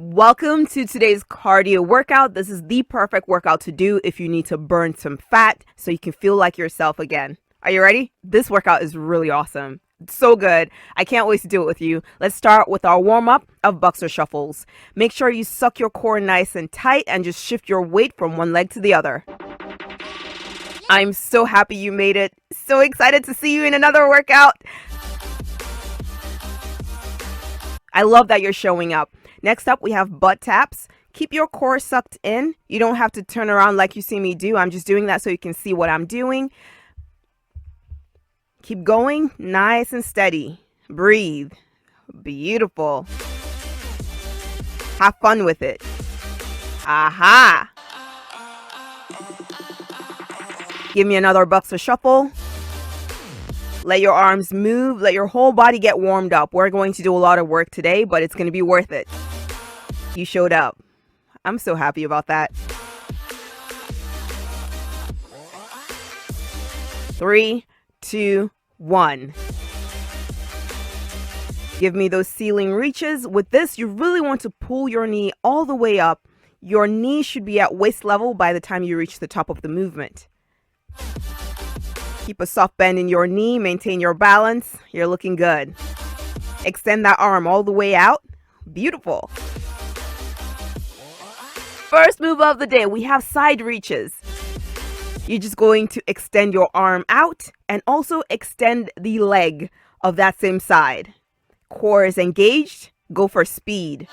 Welcome to today's cardio workout. This is the perfect workout to do if you need to burn some fat so you can feel like yourself again. Are you ready? This workout is really awesome. It's so good. I can't wait to do it with you. Let's start with our warm-up of boxer shuffles. Make sure you suck your core nice and tight and just shift your weight from one leg to the other. I'm so happy you made it. So excited to see you in another workout. I love that you're showing up. Next up, we have butt taps. Keep your core sucked in. You don't have to turn around like you see me do. I'm just doing that so you can see what I'm doing. Keep going, nice and steady. Breathe. Beautiful. Have fun with it. Aha! Give me another boxer shuffle. Let your arms move. Let your whole body get warmed up. We're going to do a lot of work today, but it's going to be worth it. You showed up. I'm so happy about that. 3, 2, 1. Give me those ceiling reaches. With this, you really want to pull your knee all the way up. Your knee should be at waist level by the time you reach the top of the movement. Keep a soft bend in your knee. Maintain your balance. You're looking good. Extend that arm all the way out. Beautiful. First move of the day, we have side reaches. You're just going to extend your arm out and also extend the leg of that same side. Core is engaged. Go for speed.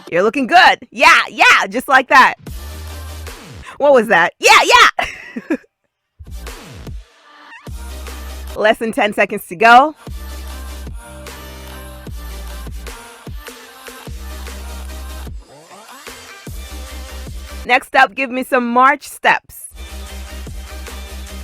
You're looking good. Yeah, just like that. What was that? Yeah. Less than 10 seconds to go. Next up, give me some march steps.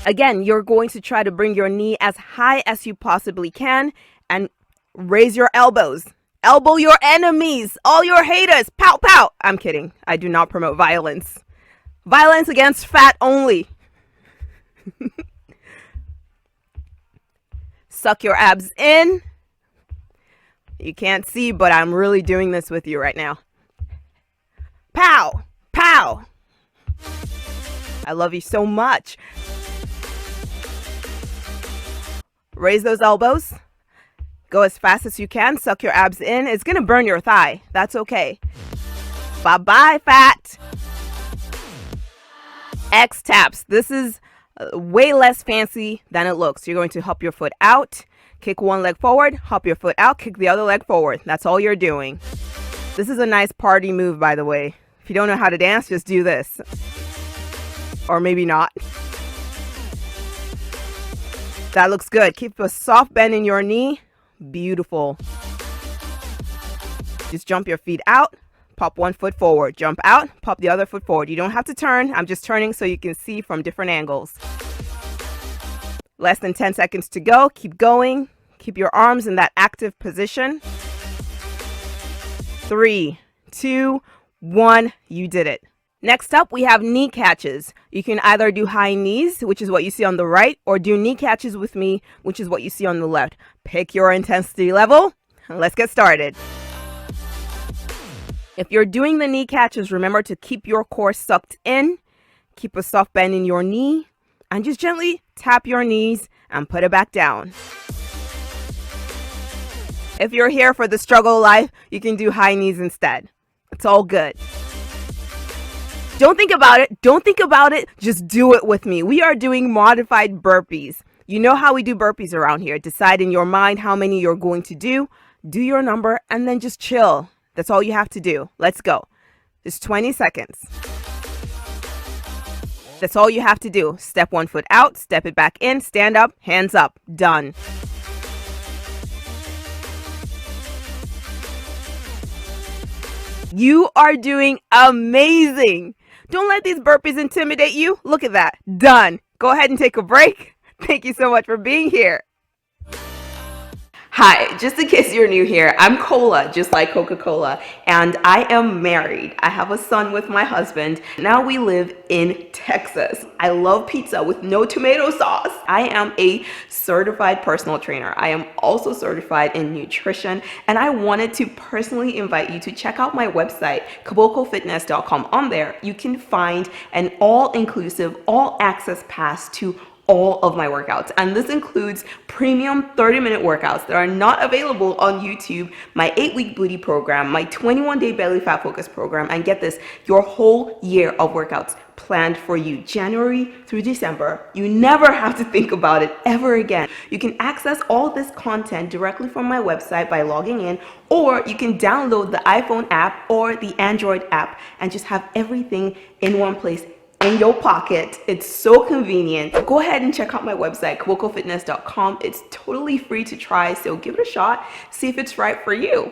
Again, you're going to try to bring your knee as high as you possibly can and raise your elbows. Elbow your enemies, all your haters. Pow, pow. I'm kidding. I do not promote violence. Violence against fat only. Suck your abs in. You can't see, but I'm really doing this with you right now. Pow. Pow! I love you so much. Raise those elbows. Go as fast as you can. Suck your abs in. It's going to burn your thigh. That's okay. Bye-bye, fat. X taps. This is way less fancy than it looks. You're going to hop your foot out. Kick one leg forward. Hop your foot out. Kick the other leg forward. That's all you're doing. This is a nice party move, by the way. If you don't know how to dance, just do this. Or maybe not. That looks good. Keep a soft bend in your knee. Beautiful. Just jump your feet out. Pop one foot forward. Jump out. Pop the other foot forward. You don't have to turn. I'm just turning so you can see from different angles. Less than 10 seconds to go. Keep going. Keep your arms in that active position. 3, 2, 1, you did it. Next up, we have knee catches. You can either do high knees, which is what you see on the right, or do knee catches with me, which is what you see on the left. Pick your intensity level. Let's get started. If you're doing the knee catches, remember to keep your core sucked in, keep a soft bend in your knee, and just gently tap your knees and put it back down. If you're here for the struggle life, you can do high knees instead. It's all good. Don't think about it. Don't think about it. Just do it with me. We are doing modified burpees. You know how we do burpees around here. Decide in your mind how many you're going to do. Do your number and then just chill. That's all you have to do. Let's go. Just 20 seconds. That's all you have to do. Step one foot out. Step it back in. Stand up. Hands up. Done. You are doing amazing. Don't let these burpees intimidate you. Look at that. Done. Go ahead and take a break. Thank you so much for being here. Hi, just in case you're new here, I'm Cola, just like Coca-Cola, and I am married. I have a son with my husband. Now we live in Texas. I love pizza with no tomato sauce. I am a certified personal trainer. I am also certified in nutrition, and I wanted to personally invite you to check out my website, KabokoFitness.com. On there, you can find an all-inclusive, all-access pass to all of my workouts, and this includes premium 30-minute workouts that are not available on YouTube, my 8-week booty program, my 21-day belly fat focus program, and get this, your whole year of workouts planned for you, January through December. You never have to think about it ever again. You can access all this content directly from my website by logging in, or you can download the iPhone app or the Android app and just have everything in one place in your pocket. It's so convenient. Go ahead and check out my website, KabokoFitness.com. It's totally free to try, so give it a shot. See if it's right for you.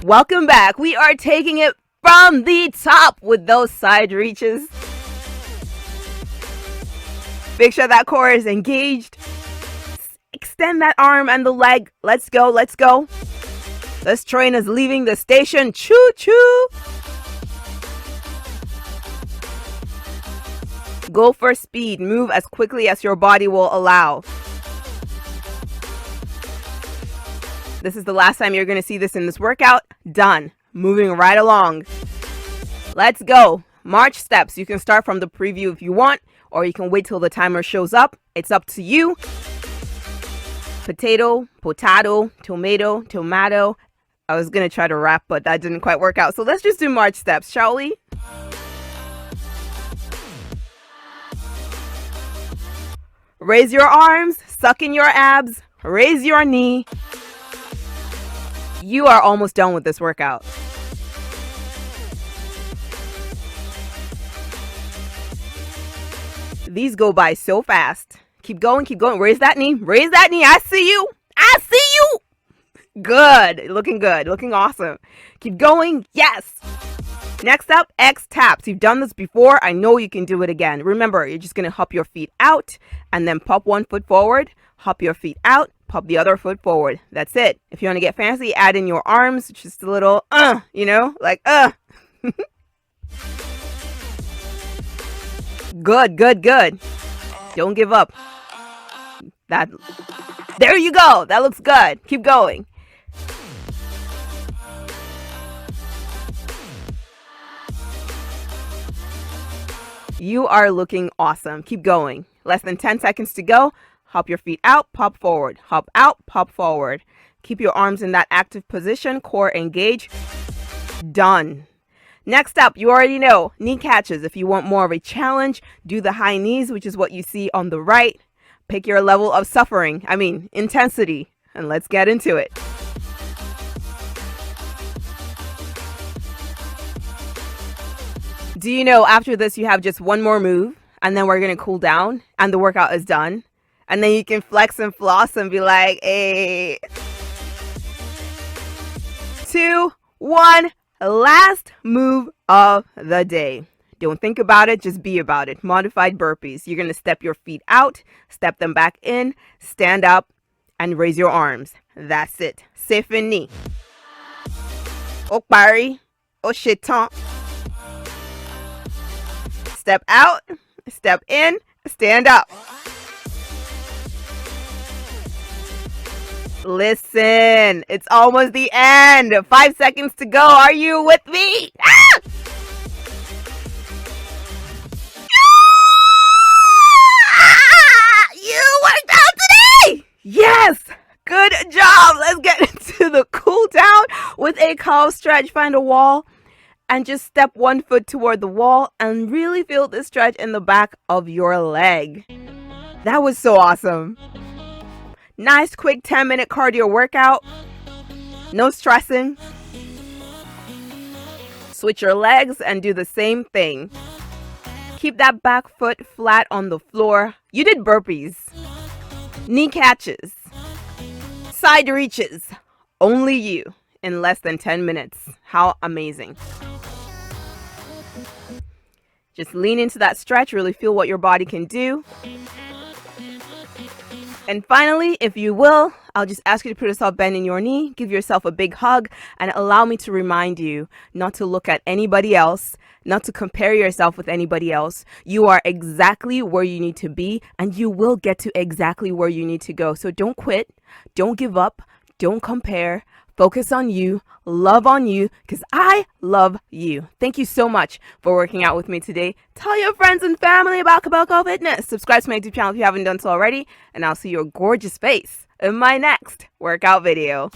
Welcome back. We are taking it from the top with those side reaches. Make sure that core is engaged. Extend that arm and the leg. Let's go, let's go. This train is leaving the station. Choo choo. Go for speed. Move as quickly as your body will allow. This is the last time you're going to see this in this workout. Done. Moving right along. Let's go. March steps. You can start from the preview if you want, or you can wait till the timer shows up. It's up to you. Potato, potato, tomato, tomato. I was going to try to rap, but that didn't quite work out. So let's just do march steps, shall we? Raise your arms, suck in your abs, raise your knee. You are almost done with this workout. These go by so fast. Keep going, keep going. Raise that knee, raise that knee. I see you. I see you. Good. Looking good. Looking awesome. Keep going. Yes. Next up, X taps. You've done this before. I know you can do it again. Remember, you're just going to hop your feet out and then pop one foot forward, hop your feet out, pop the other foot forward. That's it. If you want to get fancy, add in your arms, just a little, like. Good, good, good. Don't give up. There you go. That looks good. Keep going. You are looking awesome. Keep going. Less than 10 seconds to go. Hop your feet out, pop forward. Hop out, pop forward. Keep your arms in that active position. Core engage. Done. Next up, you already know, knee catches. If you want more of a challenge, do the high knees, which is what you see on the right. Pick your level of intensity, and let's get into it. Do you know after this you have just one more move, and then we're going to cool down, and the workout is done. And then you can flex and floss and be like, hey. 2, 1, last move of the day. Don't think about it, just be about it. Modified burpees. You're going to step your feet out, step them back in, stand up, and raise your arms. That's it. C'est fini. Oh, Barry. Oh, shaitan. Step out, step in, stand up. Listen, it's almost the end. 5 seconds to go. Are you with me? Ah! You worked out today! Yes! Good job. Let's get into the cool down with a calf stretch. Find a wall and just step one foot toward the wall and really feel the stretch in the back of your leg. That was so awesome. Nice quick 10-minute cardio workout. No stressing. Switch your legs and do the same thing. Keep that back foot flat on the floor. You did burpees, knee catches, side reaches. Only you in less than 10 minutes. How amazing. Just lean into that stretch, really feel what your body can do. And finally, if you will, I'll just ask you to put yourself bend in your knee, give yourself a big hug, and allow me to remind you not to look at anybody else, not to compare yourself with anybody else. You are exactly where you need to be, and you will get to exactly where you need to go. So don't quit, don't give up, don't compare. Focus on you, love on you, because I love you. Thank you so much for working out with me today. Tell your friends and family about Kaboko Fitness. Subscribe to my YouTube channel if you haven't done so already, and I'll see your gorgeous face in my next workout video.